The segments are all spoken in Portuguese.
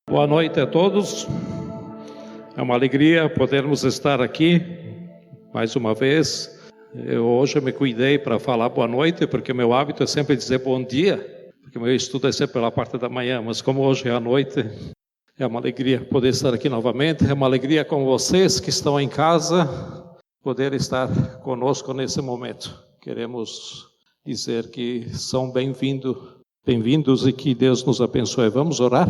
Boa noite a todos. É uma alegria podermos estar aqui mais uma vez. Hoje eu me cuidei para falar boa noite, porque meu hábito é sempre dizer bom dia, porque meu estudo é sempre pela parte da manhã, mas como hoje é à noite, é uma alegria poder estar aqui novamente. É uma alegria com vocês que estão em casa, poder estar conosco nesse momento. Queremos dizer que são bem-vindos e que Deus nos abençoe. Vamos orar?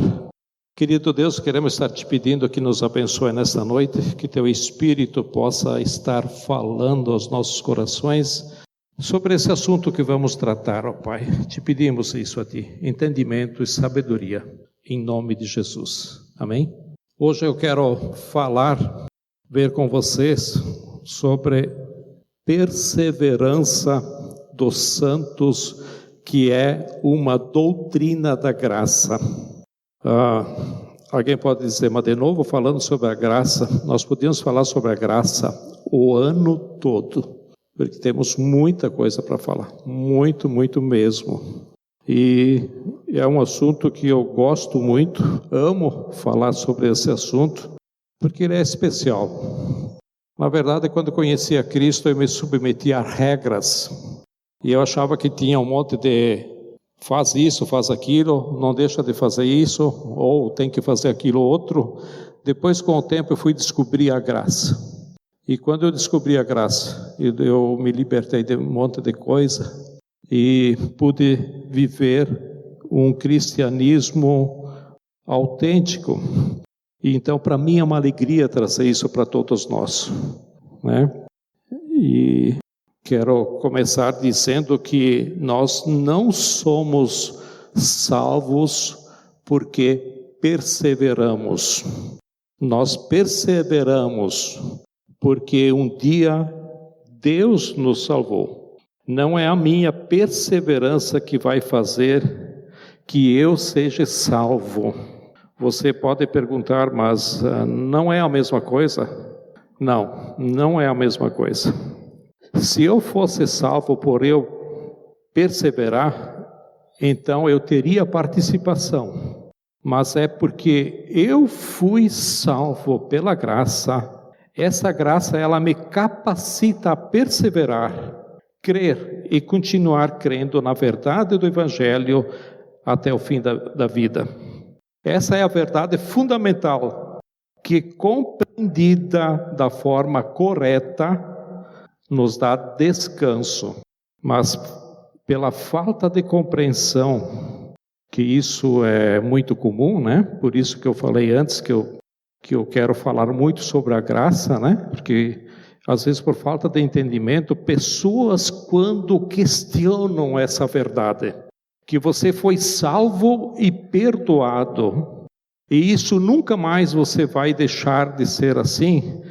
Querido Deus, queremos estar te pedindo que nos abençoe nesta noite, que teu Espírito possa estar falando aos nossos corações sobre esse assunto que vamos tratar, ó Pai. Te pedimos isso a Ti, entendimento e sabedoria, em nome de Jesus. Amém? Hoje eu quero ver com vocês sobre perseverança dos santos, que é uma doutrina da graça. Alguém pode dizer, mas de novo falando sobre a graça, nós podíamos falar sobre a graça o ano todo, porque temos muita coisa para falar, muito mesmo. E é um assunto que eu gosto muito, amo falar sobre esse assunto, porque ele é especial. Na verdade, quando eu conheci a Cristo, eu me submeti a regras, e eu achava que tinha um monte de faz isso, faz aquilo, não deixa de fazer isso, ou tem que fazer aquilo outro. Depois, com o tempo, eu fui descobrir a graça. E quando eu descobri a graça, eu me libertei de um monte de coisa e pude viver um cristianismo autêntico. E então, para mim, é uma alegria trazer isso para todos nós, né? E quero começar dizendo que nós não somos salvos porque perseveramos. Nós perseveramos porque um dia Deus nos salvou. Não é a minha perseverança que vai fazer que eu seja salvo. Você pode perguntar, mas não é a mesma coisa? Não é a mesma coisa. Se eu fosse salvo por eu perseverar, então eu teria participação. Mas é porque eu fui salvo pela graça. Essa graça, ela me capacita a perseverar, crer e continuar crendo na verdade do Evangelho até o fim da vida. Essa é a verdade fundamental, que compreendida da forma correta, nos dá descanso, mas pela falta de compreensão, que isso é muito comum, né? Por isso que eu falei antes que eu quero falar muito sobre a graça, né? Porque às vezes por falta de entendimento, pessoas quando questionam essa verdade, que você foi salvo e perdoado, e isso nunca mais você vai deixar de ser assim.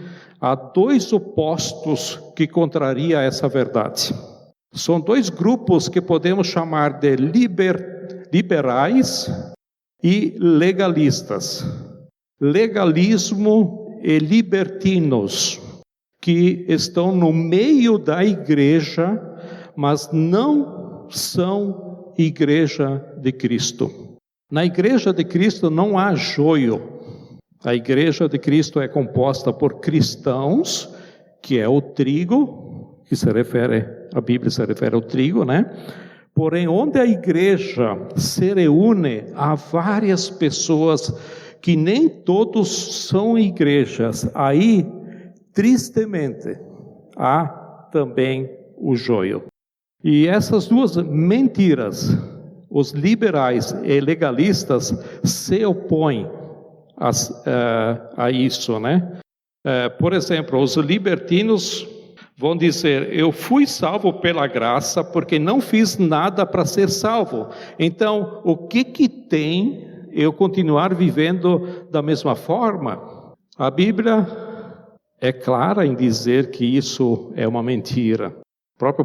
Há dois opostos que contrariam essa verdade. São dois grupos que podemos chamar de liberais e legalistas. Legalismo e libertinos, que estão no meio da igreja, mas não são igreja de Cristo. Na igreja de Cristo não há joio. A igreja de Cristo é composta por cristãos, que é o trigo, a Bíblia se refere ao trigo, né? Porém, onde a igreja se reúne, há várias pessoas que nem todos são igrejas. Aí, tristemente, há também o joio. E essas duas mentiras, os liberais e legalistas, se opõem a isso, né? Por exemplo, os libertinos vão dizer, eu fui salvo pela graça porque não fiz nada para ser salvo. Então, o que tem eu continuar vivendo da mesma forma? A Bíblia é clara em dizer que isso é uma mentira. O próprio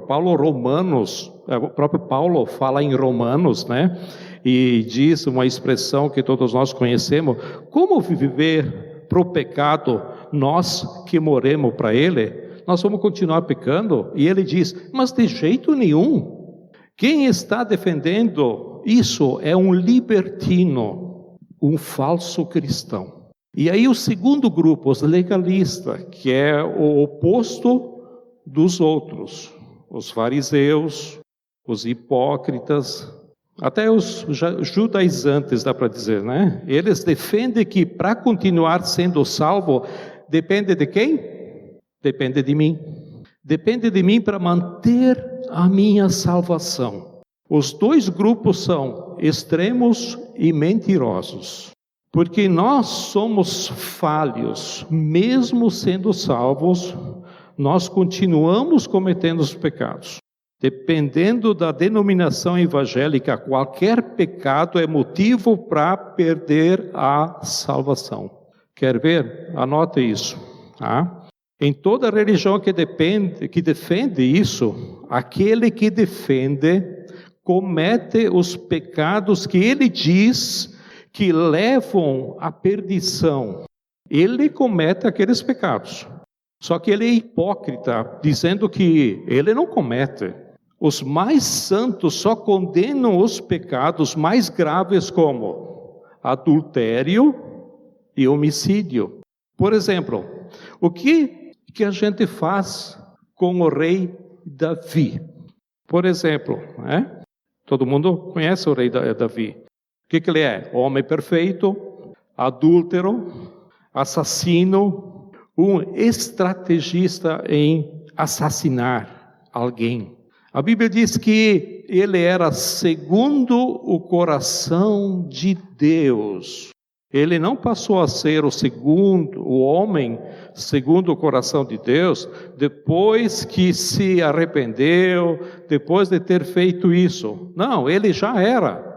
Paulo fala em Romanos, né? E diz uma expressão que todos nós conhecemos: como viver para o pecado, nós que morremos para ele, nós vamos continuar pecando? E ele diz, mas de jeito nenhum. Quem está defendendo isso é um libertino. um falso cristão. E aí o segundo grupo, os legalistas, que é o oposto dos outros, os fariseus, os hipócritas, até os judaizantes, dá para dizer, né? Eles defendem que para continuar sendo salvo, depende de quem? Depende de mim. Depende de mim para manter a minha salvação. Os dois grupos são extremos e mentirosos, porque nós somos falhos, mesmo sendo salvos, nós continuamos cometendo os pecados. Dependendo da denominação evangélica, qualquer pecado é motivo para perder a salvação. Quer ver? Anote isso. Tá? Em toda religião que defende isso, aquele que defende comete os pecados que ele diz que levam à perdição. Ele comete aqueles pecados. Só que ele é hipócrita, dizendo que ele não comete. Os mais santos só condenam os pecados mais graves como adultério e homicídio. Por exemplo, o que a gente faz com o rei Davi? Por exemplo, né? Todo mundo conhece o rei Davi. O que ele é? Homem perfeito, adúltero, assassino, um estrategista em assassinar alguém. A Bíblia diz que ele era segundo o coração de Deus. Ele não passou a ser o homem segundo o coração de Deus, depois que se arrependeu, depois de ter feito isso. Não, ele já era.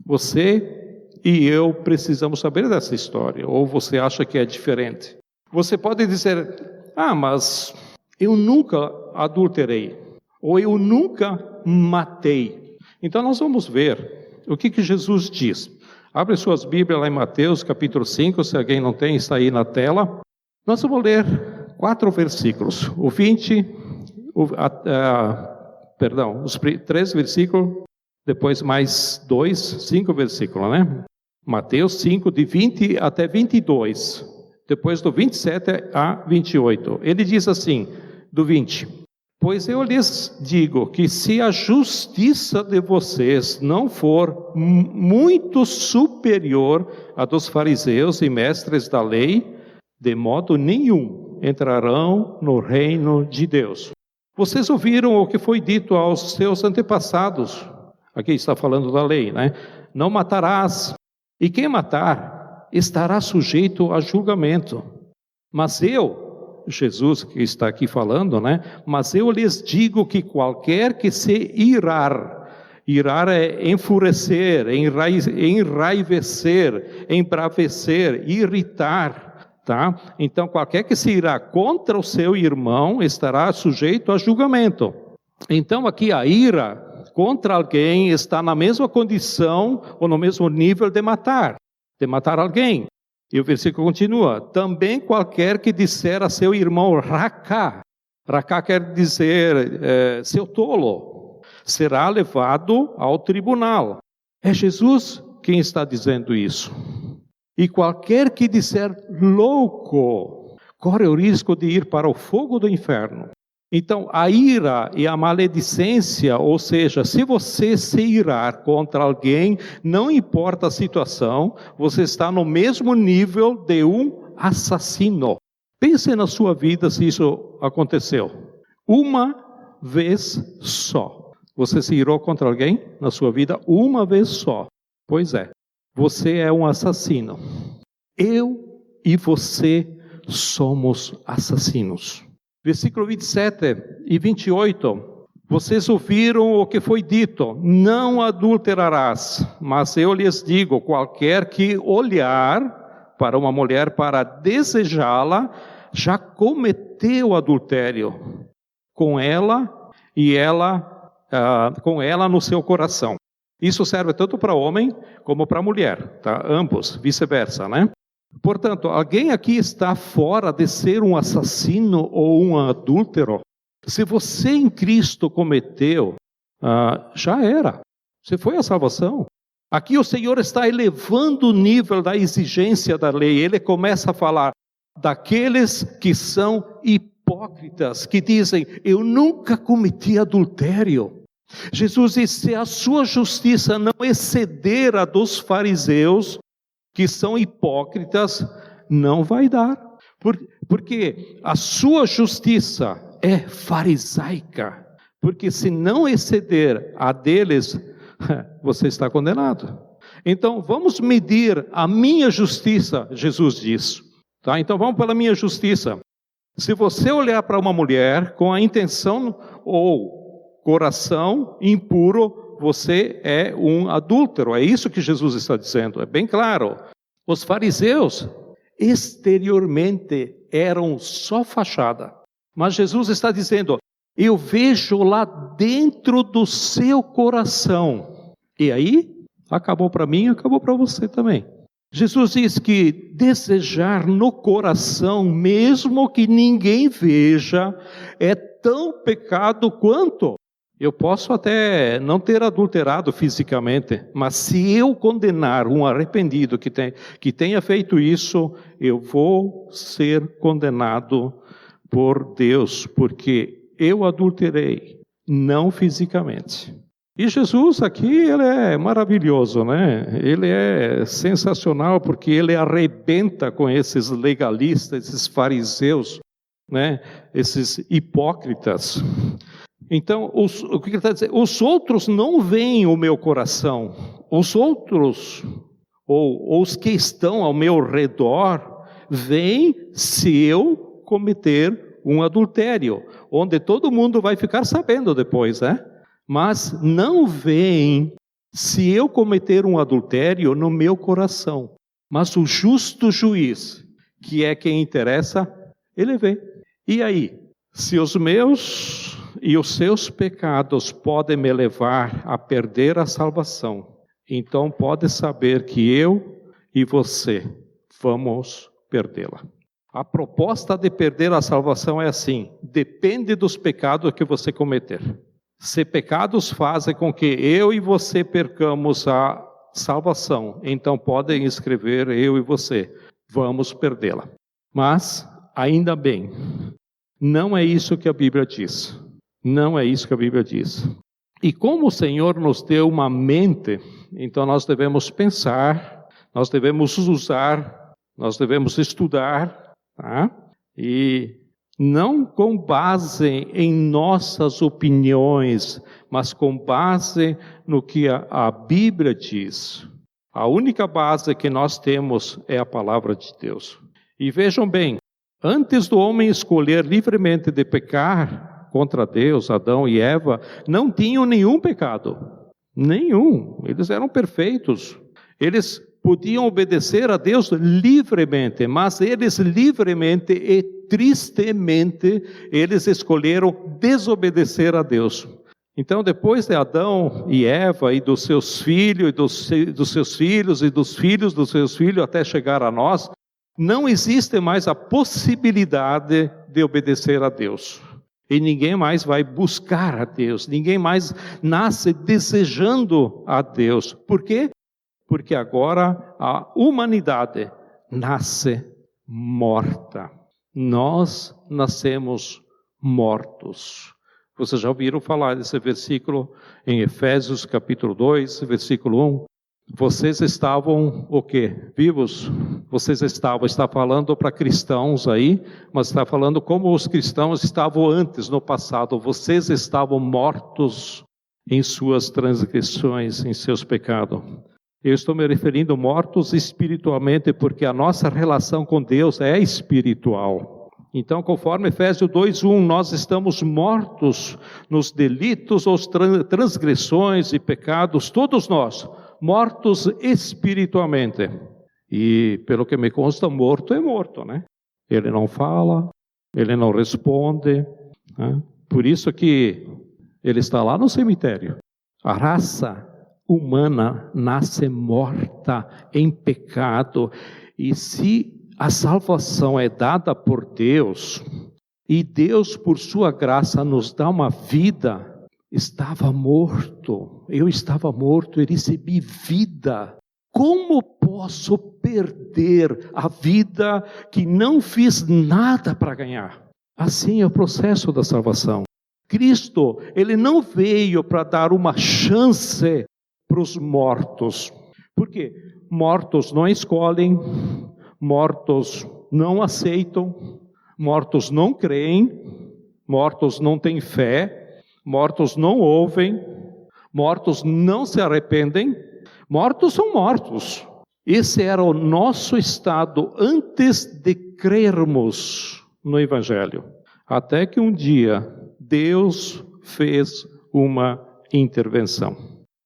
Você e eu precisamos saber dessa história, ou você acha que é diferente? Você pode dizer, mas eu nunca adulterei, ou eu nunca matei. Então nós vamos ver o que Jesus diz. Abre suas Bíblias lá em Mateus capítulo 5, se alguém não tem, está aí na tela. Nós vamos ler 4 versículos, os 3 versículos, depois mais 5 versículos, né? Mateus 5, de 20 até 22, depois do 27 a 28. Ele diz assim, do 20: Pois eu lhes digo que se a justiça de vocês não for muito superior à dos fariseus e mestres da lei, de modo nenhum entrarão no reino de Deus. Vocês ouviram o que foi dito aos seus antepassados. Aqui está falando da lei, né? Não matarás, e quem matar estará sujeito a julgamento. Mas eu, Jesus que está aqui falando, né? Mas eu lhes digo que qualquer que se irar é enfurecer, enraivecer, embravecer, irritar, tá? Então qualquer que se irá contra o seu irmão estará sujeito a julgamento. Então aqui a ira contra alguém está na mesma condição ou no mesmo nível de matar alguém. E o versículo continua: também qualquer que disser a seu irmão racá quer dizer seu tolo, será levado ao tribunal. É Jesus quem está dizendo isso. E qualquer que disser louco, corre o risco de ir para o fogo do inferno. Então, a ira e a maledicência, ou seja, se você se irar contra alguém, não importa a situação, você está no mesmo nível de um assassino. Pense na sua vida se isso aconteceu. Uma vez só. Você se irou contra alguém na sua vida uma vez só. Pois é, você é um assassino. Eu e você somos assassinos. Versículo 27 e 28, vocês ouviram o que foi dito, não adulterarás, mas eu lhes digo, qualquer que olhar para uma mulher para desejá-la, já cometeu adultério com ela e com ela no seu coração. Isso serve tanto para homem como para mulher, tá? Ambos, vice-versa, né? Portanto, alguém aqui está fora de ser um assassino ou um adúltero? Se você em Cristo cometeu, já era. Você foi a salvação. Aqui o Senhor está elevando o nível da exigência da lei. Ele começa a falar daqueles que são hipócritas, que dizem, eu nunca cometi adultério. Jesus diz, se a sua justiça não exceder a dos fariseus, que são hipócritas, não vai dar. Porque a sua justiça é farisaica. Porque se não exceder a deles, você está condenado. Então vamos medir a minha justiça, Jesus diz. Tá? Então vamos pela minha justiça. Se você olhar para uma mulher com a intenção ou coração impuro, você é um adúltero. É isso que Jesus está dizendo, é bem claro. Os fariseus exteriormente eram só fachada. Mas Jesus está dizendo, eu vejo lá dentro do seu coração. E aí, acabou para mim, acabou para você também. Jesus diz que desejar no coração, mesmo que ninguém veja, é tão pecado quanto. Eu posso até não ter adulterado fisicamente, mas se eu condenar um arrependido que tenha feito isso, eu vou ser condenado por Deus, porque eu adulterei, não fisicamente. E Jesus aqui, ele é maravilhoso, né? Ele é sensacional, porque ele arrebenta com esses legalistas, esses fariseus, né? Esses hipócritas. Então, o que ele está dizendo? Os outros não veem o meu coração. Os outros, ou os que estão ao meu redor, veem se eu cometer um adultério, onde todo mundo vai ficar sabendo depois, né? Mas não veem se eu cometer um adultério no meu coração. Mas o justo juiz, que é quem interessa, ele vê. E aí, se os meus e os seus pecados podem me levar a perder a salvação, então pode saber que eu e você vamos perdê-la. A proposta de perder a salvação é assim, depende dos pecados que você cometer. Se pecados fazem com que eu e você percamos a salvação, então podem escrever eu e você, vamos perdê-la. Mas, ainda bem, não é isso que a Bíblia diz. Não é isso que a Bíblia diz. E como o Senhor nos deu uma mente, então nós devemos pensar, nós devemos usar, nós devemos estudar, tá? E não com base em nossas opiniões, mas com base no que a Bíblia diz. A única base que nós temos é a palavra de Deus. E vejam bem, antes do homem escolher livremente de pecar contra Deus, Adão e Eva, não tinham nenhum pecado. Nenhum. Eles eram perfeitos. Eles podiam obedecer a Deus livremente, mas eles livremente e tristemente, eles escolheram desobedecer a Deus. Então, depois de Adão e Eva e dos seus filhos, e dos seus filhos e dos filhos dos seus filhos, até chegar a nós, não existe mais a possibilidade de obedecer a Deus. E ninguém mais vai buscar a Deus, ninguém mais nasce desejando a Deus. Por quê? Porque agora a humanidade nasce morta. Nós nascemos mortos. Vocês já ouviram falar desse versículo em Efésios capítulo 2, versículo 1? Vocês estavam o quê? Vivos? Vocês está falando para cristãos aí, mas está falando como os cristãos estavam antes, no passado. Vocês estavam mortos em suas transgressões, em seus pecados. Eu estou me referindo mortos espiritualmente, porque a nossa relação com Deus é espiritual. Então, conforme Efésios 2:1, nós estamos mortos nos delitos ou transgressões e pecados, todos nós, mortos espiritualmente. E, pelo que me consta, morto é morto, né? Ele não fala, ele não responde, né? Por isso que ele está lá no cemitério. A raça humana nasce morta em pecado, e se a salvação é dada por Deus, e Deus por sua graça nos dá uma vida estava morto. Eu estava morto e recebi vida. Como posso perder a vida que não fiz nada para ganhar? Assim é o processo da salvação. Cristo, Ele não veio para dar uma chance para os mortos. Por quê? Mortos não escolhem, mortos não aceitam, mortos não creem, mortos não têm fé, mortos não ouvem, mortos não se arrependem, mortos são mortos. Esse era o nosso estado antes de crermos no Evangelho. Até que um dia Deus fez uma intervenção.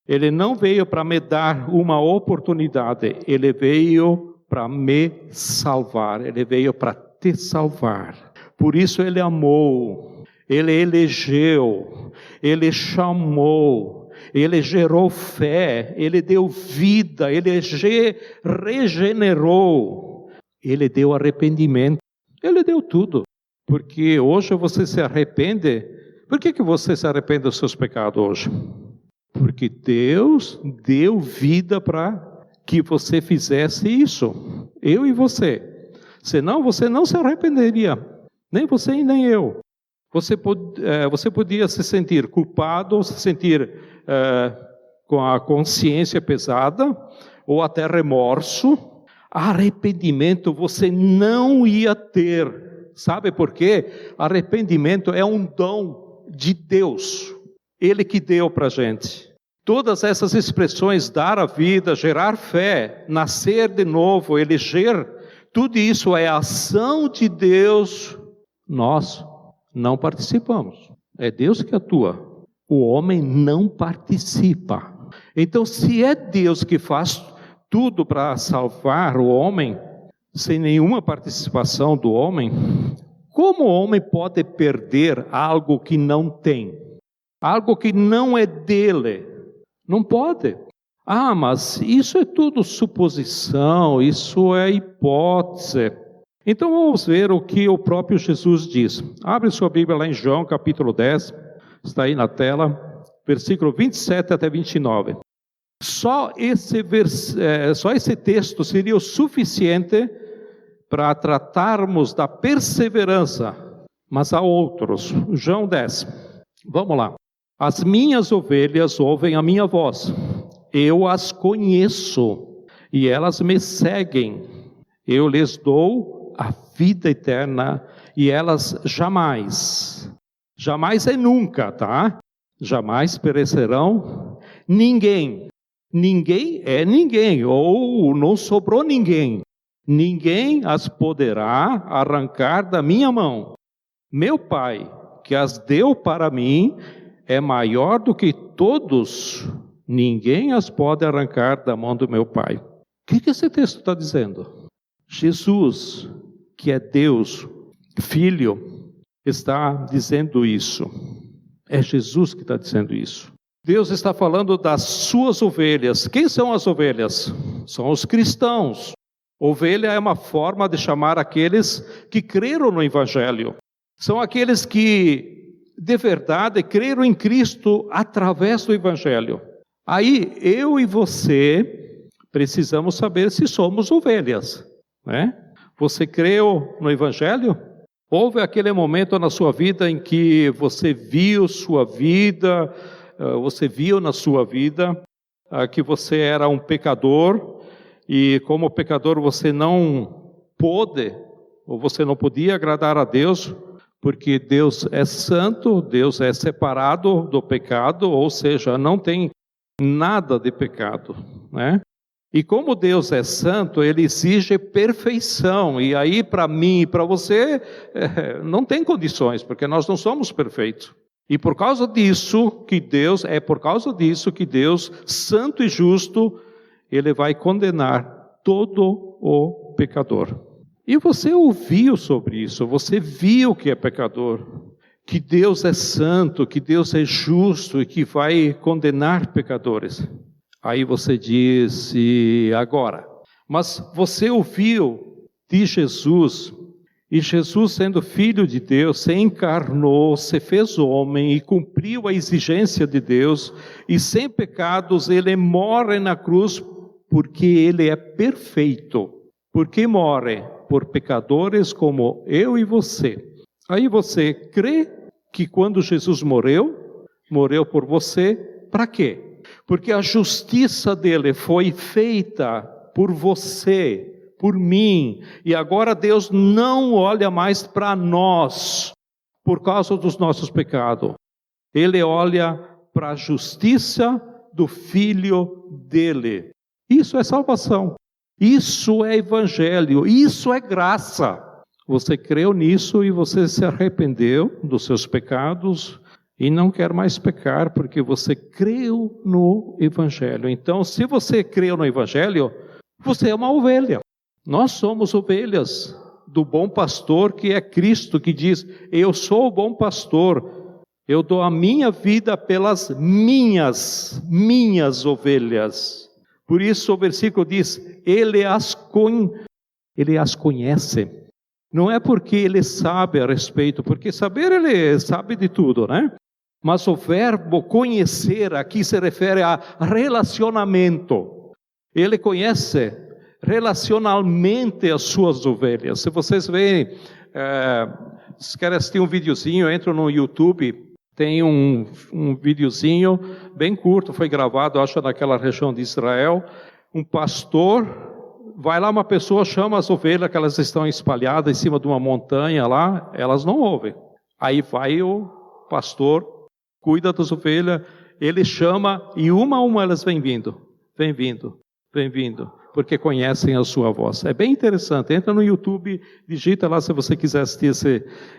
Ele não veio para me dar uma oportunidade, Ele veio para me salvar, Ele veio para te salvar. Por isso Ele amou, Ele elegeu, Ele chamou, Ele gerou fé, Ele deu vida, Ele regenerou, Ele deu arrependimento, Ele deu tudo. Porque hoje você se arrepende. Por que você se arrepende dos seus pecados hoje? Porque Deus deu vida para que você fizesse isso. Eu e você. Senão você não se arrependeria. Nem você e nem eu. Você podia se sentir culpado, se sentir com a consciência pesada, ou até remorso. Arrependimento você não ia ter. Sabe por quê? Arrependimento é um dom de Deus. Ele que deu para a gente. Todas essas expressões, dar a vida, gerar fé, nascer de novo, eleger, tudo isso é ação de Deus. Nós não participamos. É Deus que atua. O homem não participa. Então, se é Deus que faz tudo para salvar o homem, sem nenhuma participação do homem, como o homem pode perder algo que não tem? Algo que não é dele? Não pode. Mas isso é tudo suposição, isso é hipótese. Então vamos ver o que o próprio Jesus diz. Abre sua Bíblia lá em João, capítulo 10, está aí na tela, versículo 27 até 29. Só esse texto seria o suficiente para tratarmos da perseverança, mas há outros. João 10, vamos lá. As minhas ovelhas ouvem a minha voz, eu as conheço, e elas me seguem. Eu lhes dou a vida eterna, e elas jamais é nunca, tá? Jamais perecerão. Ninguém é ninguém, ou não sobrou ninguém. Ninguém as poderá arrancar da minha mão. Meu Pai, que as deu para mim, é maior do que todos. Ninguém as pode arrancar da mão do meu Pai. O que esse texto está dizendo? Jesus, que é Deus, Filho, está dizendo isso. É Jesus que está dizendo isso. Deus está falando das suas ovelhas. Quem são as ovelhas? São os cristãos. Ovelha é uma forma de chamar aqueles que creram no Evangelho. São aqueles que, de verdade, creram em Cristo através do Evangelho. Aí, eu e você precisamos saber se somos ovelhas, né? Você creu no Evangelho? Houve aquele momento na sua vida em que você viu na sua vida que você era um pecador, e como pecador você não pôde, ou você não podia agradar a Deus, porque Deus é santo, Deus é separado do pecado, ou seja, não tem nada de pecado, né? E como Deus é santo, Ele exige perfeição, e aí para mim e para você não tem condições, porque nós não somos perfeitos. E por causa disso que Deus, santo e justo, Ele vai condenar todo o pecador. E você ouviu sobre isso, você viu que é pecador, que Deus é santo, que Deus é justo e que vai condenar pecadores. Aí você diz, e agora? Mas você ouviu de Jesus E Jesus, sendo Filho de Deus, se encarnou, se fez homem e cumpriu a exigência de Deus, e sem pecados ele morre na cruz porque ele é perfeito. Por que morre? Por pecadores como eu e você. Aí você crê que quando Jesus morreu por você, para quê? Porque a justiça dele foi feita por você, por mim, e agora Deus não olha mais para nós por causa dos nossos pecados. Ele olha para a justiça do Filho dele. Isso é salvação. Isso é evangelho. Isso é graça. Você creu nisso e você se arrependeu dos seus pecados e não quer mais pecar porque você creu no evangelho. Então, se você creu no evangelho, você é uma ovelha. Nós somos ovelhas do bom pastor que é Cristo, que diz: eu sou o bom pastor, eu dou a minha vida pelas minhas ovelhas. Por isso o versículo diz: ele as conhece. Não é porque ele sabe a respeito, porque saber ele sabe de tudo, né? Mas o verbo conhecer aqui se refere a relacionamento. Ele conhece relacionalmente as suas ovelhas. Se vocês verem, se querem assistir um videozinho, entram no YouTube, tem um videozinho bem curto, foi gravado, acho, naquela região de Israel. Um pastor, vai lá, uma pessoa chama as ovelhas, que elas estão espalhadas em cima de uma montanha lá, elas não ouvem. Aí vai o pastor, cuida das ovelhas, ele chama e uma a uma elas vêm vindo, porque conhecem a sua voz. É bem interessante, entra no YouTube, digita lá se você quiser assistir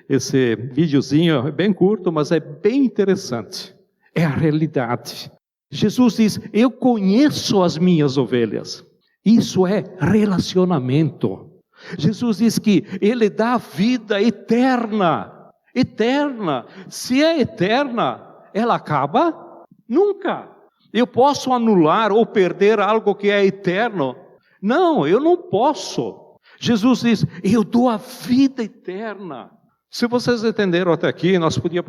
esse videozinho, é bem curto, mas é bem interessante. É a realidade. Jesus diz: eu conheço as minhas ovelhas. Isso é relacionamento. Jesus diz que Ele dá vida eterna. Eterna. Se é eterna, ela acaba? Nunca. Eu posso anular ou perder algo que é eterno? Não, eu não posso. Jesus diz: eu dou a vida eterna. Se vocês entenderam até aqui, nós podíamos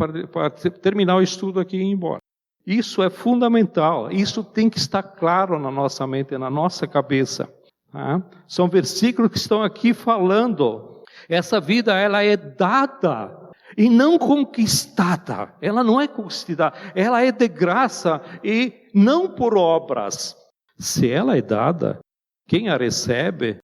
terminar o estudo aqui e ir embora. Isso é fundamental. Isso tem que estar claro na nossa mente, na nossa cabeça. Tá? São versículos que estão aqui falando. Essa vida, ela é dada e não conquistada. Ela não é conquistada. Ela é de graça e não por obras. Se ela é dada, quem a recebe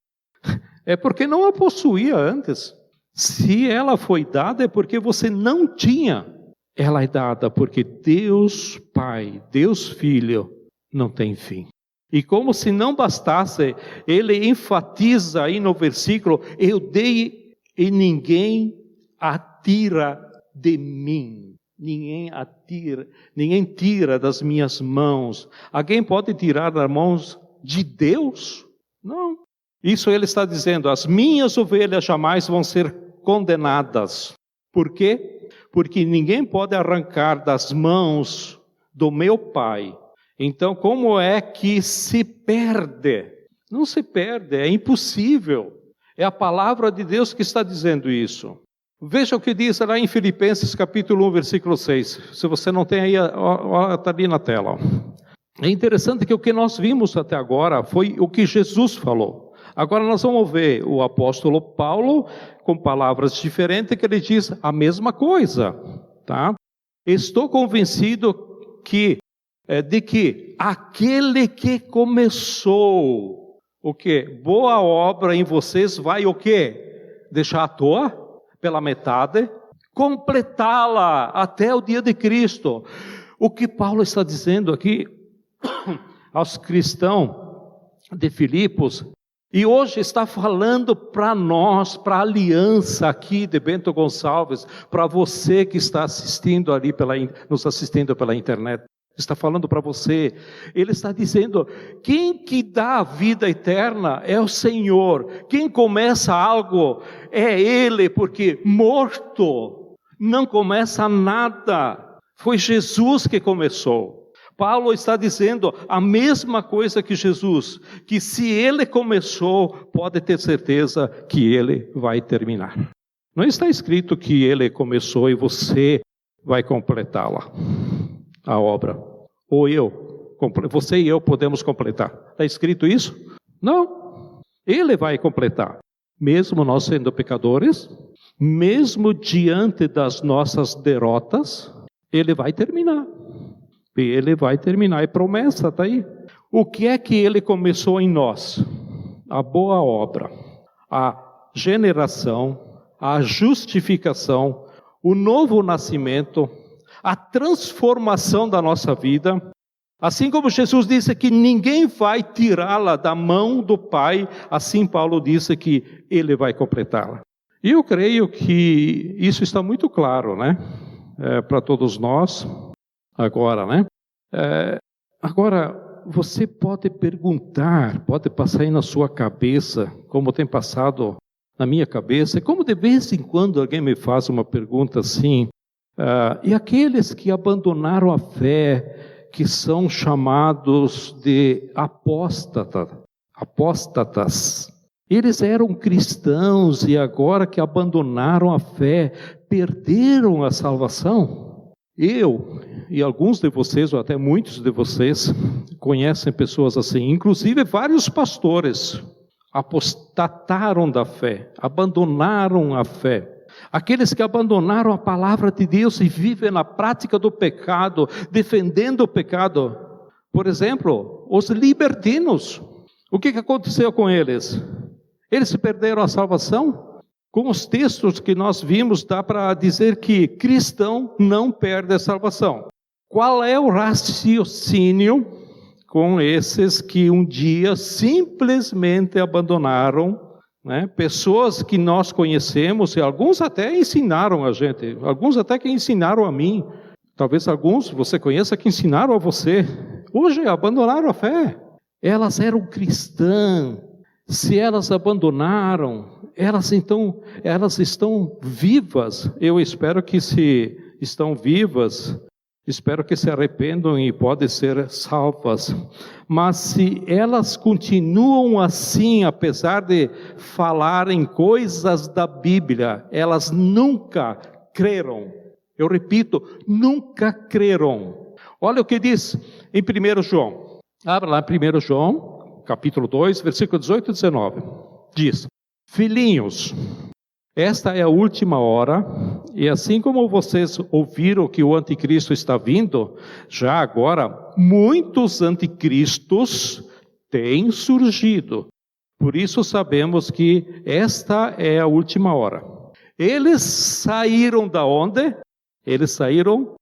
é porque não a possuía antes. Se ela foi dada é porque você não tinha. Ela é dada porque Deus Pai, Deus Filho, não tem fim. E como se não bastasse, ele enfatiza aí no versículo: eu dei e ninguém atira de mim. Ninguém tira das minhas mãos. Alguém pode tirar das mãos de Deus? Não. Isso ele está dizendo: as minhas ovelhas jamais vão ser condenadas. Por quê? Porque ninguém pode arrancar das mãos do meu Pai. Então, como é que se perde? Não se perde, é impossível. É a palavra de Deus que está dizendo isso. Veja o que diz lá em Filipenses capítulo 1, versículo 6. Se você não tem aí, está ali na tela. É interessante que o que nós vimos até agora foi o que Jesus falou. Agora nós vamos ver o apóstolo Paulo com palavras diferentes, que ele diz a mesma coisa, tá? Estou convencido de que aquele que começou o quê? Boa obra em vocês vai o quê? Deixar à toa? Pela metade? Completá-la até o dia de Cristo. O que Paulo está dizendo aqui aos cristãos de Filipos, e hoje está falando para nós, para a aliança aqui de Bento Gonçalves, para você que está assistindo ali nos assistindo pela internet, está falando para você. Ele está dizendo: quem que dá a vida eterna é o Senhor. Quem começa algo é Ele, porque morto não começa nada. Foi Jesus que começou. Paulo está dizendo a mesma coisa que Jesus, que se ele começou, pode ter certeza que ele vai terminar. Não está escrito que ele começou e você vai completá-la, a obra. Ou você e eu podemos completar. Está escrito isso? Não. Ele vai completar. Mesmo nós sendo pecadores, mesmo diante das nossas derrotas, ele vai terminar. Ele vai terminar. É promessa, está aí. O que é que ele começou em nós? A boa obra, a generação, a justificação, o novo nascimento, a transformação da nossa vida. Assim como Jesus disse que ninguém vai tirá-la da mão do Pai, assim Paulo disse que ele vai completá-la. E eu creio que isso está muito claro, né? Para todos nós, agora, né? Agora, você pode perguntar, pode passar aí na sua cabeça, como tem passado na minha cabeça, como de vez em quando alguém me faz uma pergunta assim, e aqueles que abandonaram a fé, que são chamados de apóstatas, eles eram cristãos e agora que abandonaram a fé, perderam a salvação? Eu e alguns de vocês, ou até muitos de vocês, conhecem pessoas assim, inclusive vários pastores, apostataram da fé, abandonaram a fé. Aqueles que abandonaram a palavra de Deus e vivem na prática do pecado, defendendo o pecado. Por exemplo, os libertinos. O que aconteceu com eles? Eles perderam a salvação? Com os textos que nós vimos, dá para dizer que cristão não perde a salvação. Qual é o raciocínio com esses que um dia simplesmente abandonaram, né? Pessoas que nós conhecemos, e alguns até ensinaram a gente, alguns até que ensinaram a mim, talvez alguns você conheça que ensinaram a você, hoje abandonaram a fé. Elas eram cristãs, se elas abandonaram, elas estão vivas. Eu espero que se estão vivas, espero que se arrependam e podem ser salvas. Mas se elas continuam assim, apesar de falarem coisas da Bíblia, elas nunca creram. Eu repito, nunca creram. Olha o que diz em 1 João. Abra lá 1 João, capítulo 2, versículo 18 e 19. Diz: filhinhos, esta é a última hora, e assim como vocês ouviram que o anticristo está vindo, já agora muitos anticristos têm surgido. Por isso sabemos que esta é a última hora. Eles saíram da onde? Eles saíram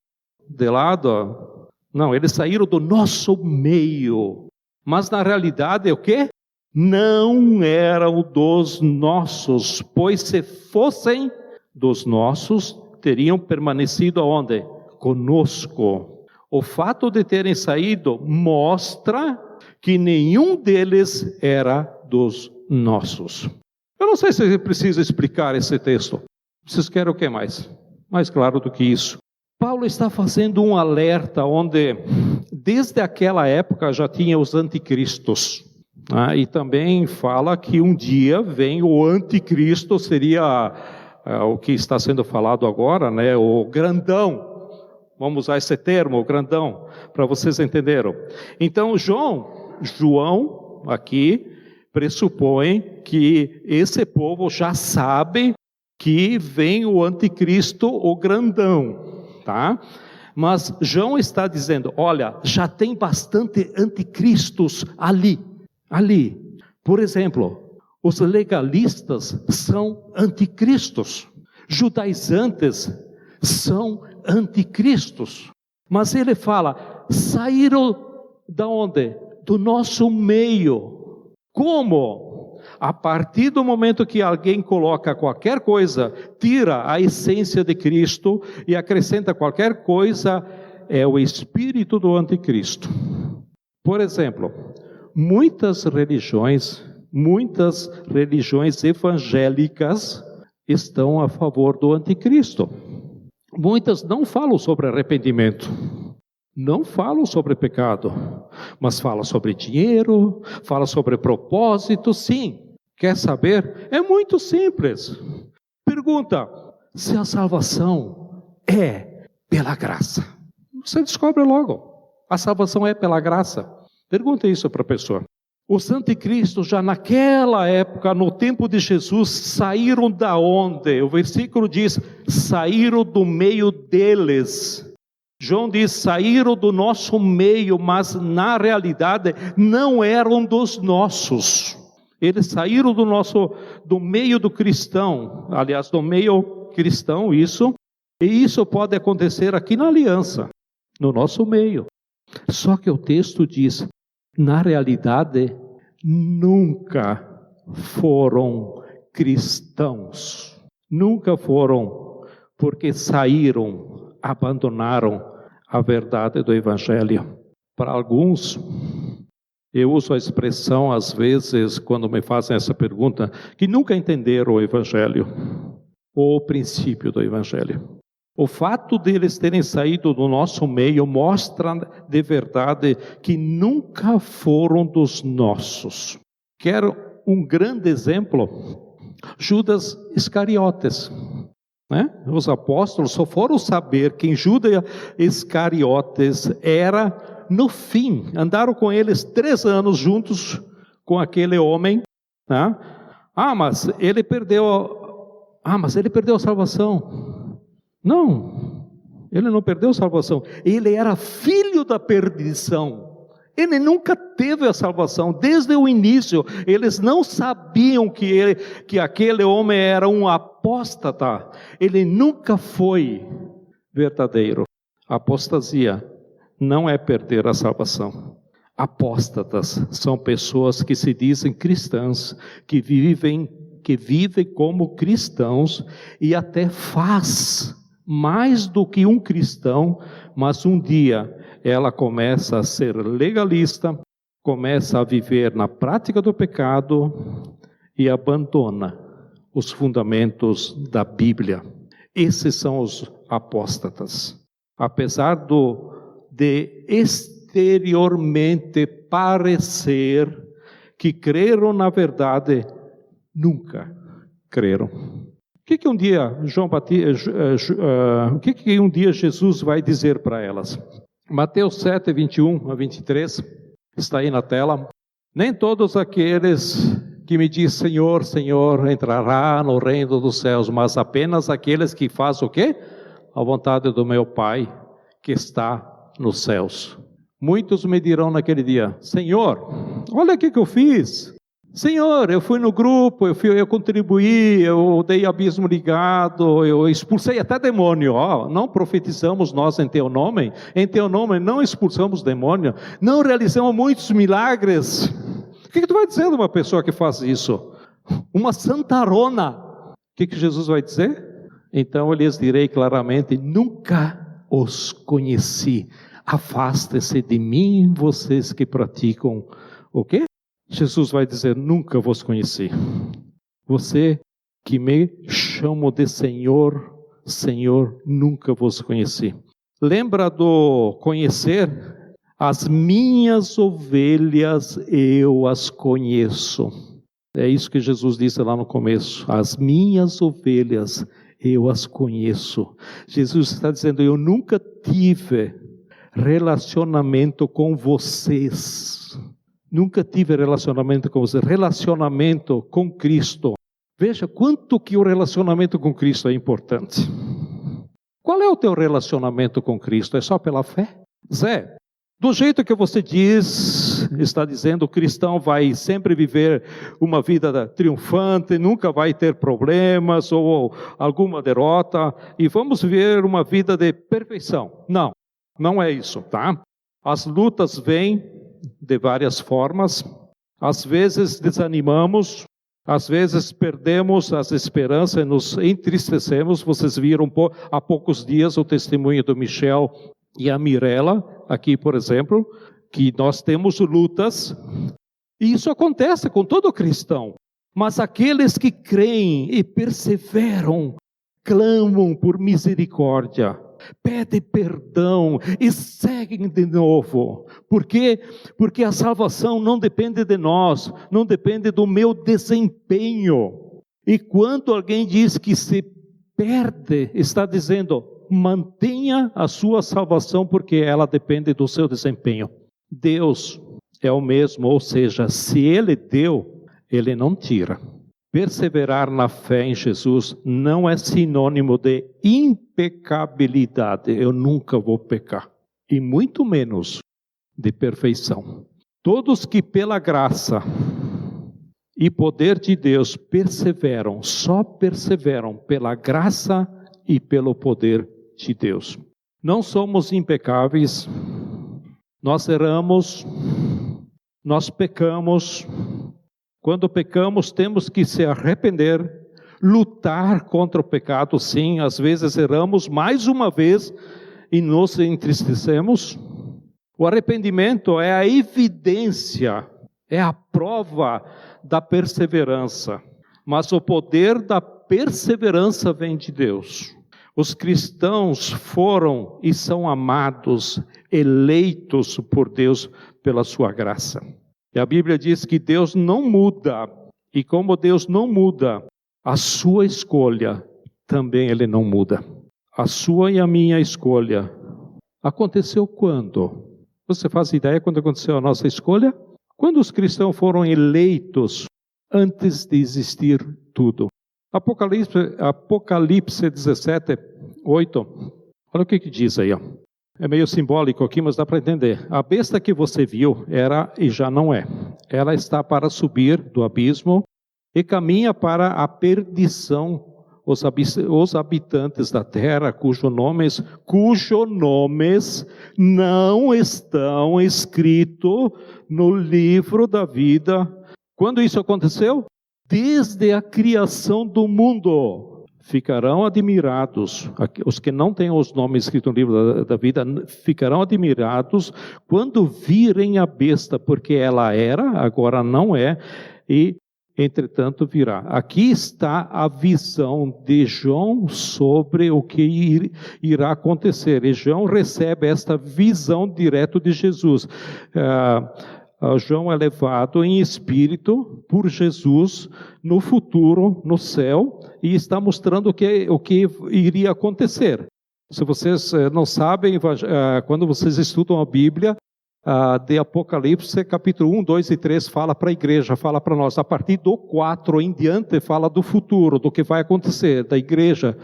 de lado. Não, eles saíram do nosso meio. Mas na realidade é o quê? Não eram dos nossos, pois se fossem dos nossos, teriam permanecido aonde? Conosco. O fato de terem saído mostra que nenhum deles era dos nossos. Eu não sei se precisa explicar esse texto. Vocês querem o que mais? Mais claro do que isso. Paulo está fazendo um alerta onde, desde aquela época, já tinha os anticristos. E também fala que um dia vem o anticristo, seria o que está sendo falado agora, né? O grandão. Vamos usar esse termo, o grandão, para vocês entenderem. Então, João, aqui, pressupõe que esse povo já sabe que vem o anticristo, o grandão, tá? Mas João está dizendo, olha, já tem bastante anticristos ali. Por exemplo, os legalistas são anticristos, judaizantes são anticristos. Mas ele fala, saíram da onde? Do nosso meio. Como? A partir do momento que alguém coloca qualquer coisa, tira a essência de Cristo e acrescenta qualquer coisa, é o espírito do anticristo. Por exemplo, muitas religiões evangélicas estão a favor do anticristo. Muitas não falam sobre arrependimento, não falam sobre pecado, mas falam sobre dinheiro, falam sobre propósito, sim. Quer saber? É muito simples. Pergunta: se a salvação é pela graça? Você descobre logo. A salvação é pela graça. Pergunta isso para a pessoa. Os anticristos já naquela época, no tempo de Jesus, saíram da onde? O versículo diz, saíram do meio deles. João diz, saíram do nosso meio, mas na realidade não eram dos nossos. Eles saíram do meio do cristão, aliás, do meio cristão, isso. E isso pode acontecer aqui na aliança, no nosso meio. Só que o texto diz, na realidade, nunca foram cristãos. Nunca foram, porque saíram, abandonaram a verdade do Evangelho. Para alguns, eu uso a expressão, às vezes, quando me fazem essa pergunta, que nunca entenderam o Evangelho, ou o princípio do Evangelho. O fato deles terem saído do nosso meio mostra de verdade que nunca foram dos nossos. Quero um grande exemplo, Judas Iscariotes. Né? Os apóstolos só foram saber quem Judas Iscariotes era no fim. Andaram com eles 3 anos juntos com aquele homem. Né? Mas ele perdeu a salvação. Não, ele não perdeu a salvação. Ele era filho da perdição. Ele nunca teve a salvação. Desde o início, eles não sabiam que aquele homem era um apóstata. Ele nunca foi verdadeiro. Apostasia não é perder a salvação. Apóstatas são pessoas que se dizem cristãs, que vivem como cristãos e até faz mais do que um cristão, mas um dia ela começa a ser legalista, começa a viver na prática do pecado e abandona os fundamentos da Bíblia. Esses são os apóstatas. Apesar de exteriormente parecer que creram na verdade, nunca creram. O que um dia um dia Jesus vai dizer para elas? Mateus 7, 21 a 23, está aí na tela. Nem todos aqueles que me dizem Senhor, Senhor, entrará no reino dos céus, mas apenas aqueles que fazem o quê? A vontade do meu Pai que está nos céus. Muitos me dirão naquele dia, Senhor, olha o que eu fiz. Senhor, eu fui no grupo, eu contribuí, eu dei abismo ligado, eu expulsei até demônio. Não profetizamos nós em teu nome não expulsamos demônio, não realizamos muitos milagres. O que tu vai dizer de uma pessoa que faz isso? Uma santarona. O que Jesus vai dizer? Então eu lhes direi claramente, nunca os conheci. Afastem-se de mim, vocês que praticam o quê? Jesus vai dizer, nunca vos conheci. Você que me chama de Senhor, Senhor, nunca vos conheci. Lembra do conhecer? As minhas ovelhas eu as conheço. É isso que Jesus disse lá no começo. As minhas ovelhas eu as conheço. Jesus está dizendo, eu nunca tive relacionamento com vocês. Nunca tive relacionamento com você, relacionamento com Cristo. Veja quanto que o relacionamento com Cristo é importante. Qual é o teu relacionamento com Cristo? É só pela fé? Zé, do jeito que você está dizendo, o cristão vai sempre viver uma vida triunfante, nunca vai ter problemas ou alguma derrota, e vamos viver uma vida de perfeição. Não, não é isso, tá? As lutas vêm de várias formas, às vezes desanimamos, às vezes perdemos as esperanças e nos entristecemos. Vocês viram há poucos dias o testemunho do Michel e a Mirella, aqui por exemplo, que nós temos lutas, e isso acontece com todo cristão, mas aqueles que creem e perseveram, clamam por misericórdia, pedem perdão e seguem de novo. Por quê? Porque a salvação não depende de nós, não depende do meu desempenho. E quando alguém diz que se perde, está dizendo, mantenha a sua salvação, porque ela depende do seu desempenho. Deus é o mesmo, ou seja, se Ele deu, Ele não tira. Perseverar na fé em Jesus não é sinônimo de impecabilidade. Eu nunca vou pecar. E muito menos de perfeição. Todos que pela graça e poder de Deus perseveram, só perseveram pela graça e pelo poder de Deus. Não somos impecáveis, nós erramos, nós pecamos. Quando pecamos, temos que se arrepender, lutar contra o pecado, sim. Às vezes erramos mais uma vez e nos entristecemos. O arrependimento é a evidência, é a prova da perseverança. Mas o poder da perseverança vem de Deus. Os cristãos foram e são amados, eleitos por Deus pela sua graça. E a Bíblia diz que Deus não muda. E como Deus não muda, a sua escolha também Ele não muda. A sua e a minha escolha aconteceu quando? Você faz ideia quando aconteceu a nossa escolha? Quando os foram eleitos antes de existir tudo. Apocalipse 17, 8. Olha o que diz aí. Ó. É meio simbólico aqui, mas dá para entender. A besta que você viu era e já não é. Ela está para subir do abismo e caminha para a perdição. Os habitantes da terra, cujos nomes não estão escritos no livro da vida. Quando isso aconteceu? Desde a criação do mundo. Ficarão admirados, os que não têm os nomes escritos no livro da vida, ficarão admirados quando virem a besta, porque ela era, agora não é, e entretanto virá. Aqui está a visão de João sobre o que irá acontecer. E João recebe esta visão direto de Jesus. João é levado em espírito por Jesus no futuro, no céu, e está mostrando o que iria acontecer. Se vocês não sabem, quando vocês estudam a Bíblia, de Apocalipse, capítulo 1, 2 e 3, fala para a igreja, fala para nós. A partir do 4 em diante, fala do futuro, do que vai acontecer, da igreja,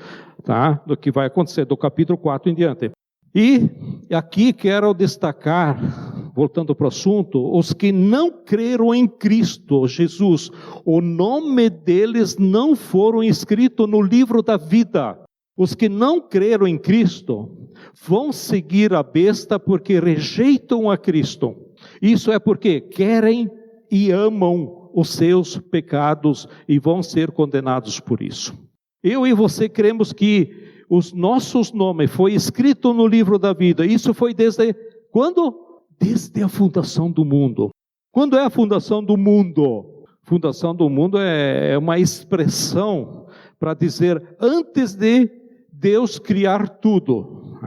tá? Do que vai acontecer, do capítulo 4 em diante. E aqui quero destacar, voltando para o assunto, os que não creram em Cristo Jesus, o nome deles não foram escritos no livro da vida. Os que não creram em Cristo vão seguir a besta porque rejeitam a Cristo. Isso é porque querem e amam os seus pecados e vão ser condenados por isso. Eu e você cremos que os nossos nomes foi escrito no livro da vida. Isso foi desde quando? Desde a fundação do mundo. Quando é a fundação do mundo? Fundação do mundo é uma expressão para dizer antes de Deus criar tudo.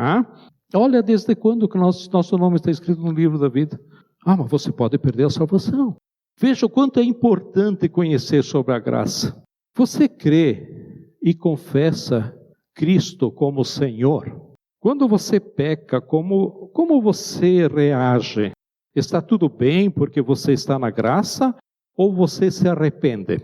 Olha desde quando que nosso nome está escrito no livro da vida. Mas você pode perder a salvação. Veja o quanto é importante conhecer sobre a graça. Você crê e confessa Cristo como Senhor. Quando você peca, como você reage? Está tudo bem porque você está na graça ou você se arrepende?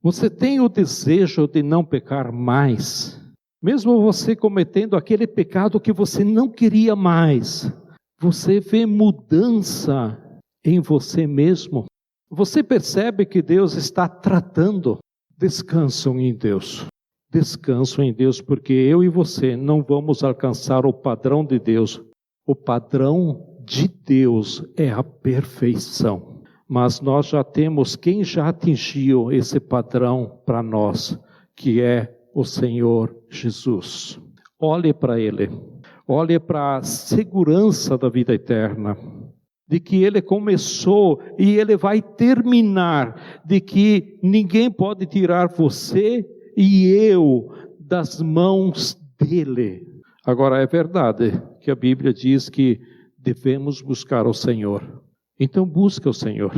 Você tem o desejo de não pecar mais? Mesmo você cometendo aquele pecado que você não queria mais, você vê mudança em você mesmo. Você percebe que Deus está tratando. Descansam em Deus. Descansam em Deus, porque eu e você não vamos alcançar o padrão de Deus. O padrão de Deus é a perfeição. Mas nós já temos quem já atingiu esse padrão para nós, que é o Senhor Jesus. Olhe para Ele. Olhe para a segurança da vida eterna. De que Ele começou e Ele vai terminar. De que ninguém pode tirar você e eu das mãos dEle. Agora é verdade que a Bíblia diz que devemos buscar o Senhor. Então busque o Senhor.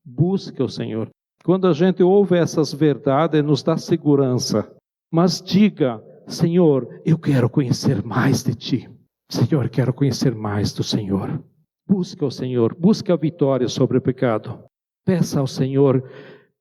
Busque o Senhor. Quando a gente ouve essas verdades, nos dá segurança. Mas diga, Senhor, eu quero conhecer mais de Ti. Senhor, quero conhecer mais do Senhor. Busca o Senhor, busca a vitória sobre o pecado. Peça ao Senhor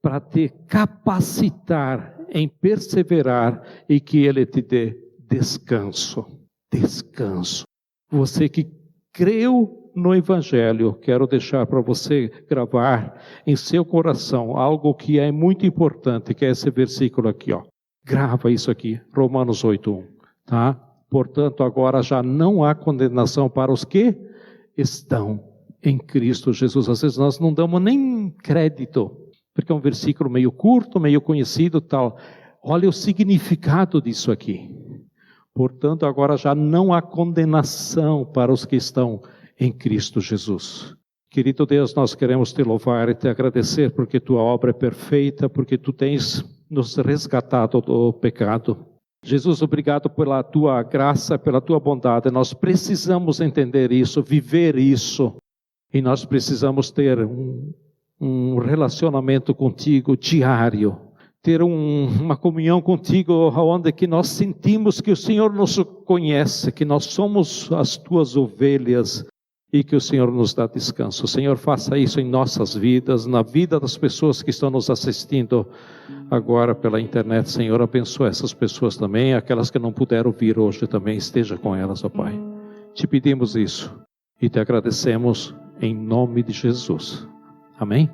para te capacitar em perseverar e que Ele te dê descanso. Descanso. Você que creu no Evangelho, quero deixar para você gravar em seu coração algo que é muito importante, que é esse versículo aqui, ó. Grava isso aqui, Romanos 8:1, tá? Portanto, agora já não há condenação para os que estão em Cristo Jesus. Às vezes nós não damos nem crédito, porque é um versículo meio curto, meio conhecido, tal. Olha o significado disso aqui. Portanto, agora já não há condenação para os que estão em Cristo Jesus. Querido Deus, nós queremos te louvar e te agradecer porque tua obra é perfeita, porque tu tens nos resgatado do pecado. Jesus, obrigado pela tua graça, pela tua bondade. Nós precisamos entender isso, viver isso. E nós precisamos ter um relacionamento contigo diário. Ter uma comunhão contigo onde que nós sentimos que o Senhor nos conhece, que nós somos as tuas ovelhas e que o Senhor nos dá descanso. O Senhor faça isso em nossas vidas, na vida das pessoas que estão nos assistindo agora pela internet. Senhor, abençoa essas pessoas também, aquelas que não puderam vir hoje também, esteja com elas, ó Pai. Te pedimos isso e te agradecemos em nome de Jesus. Amém?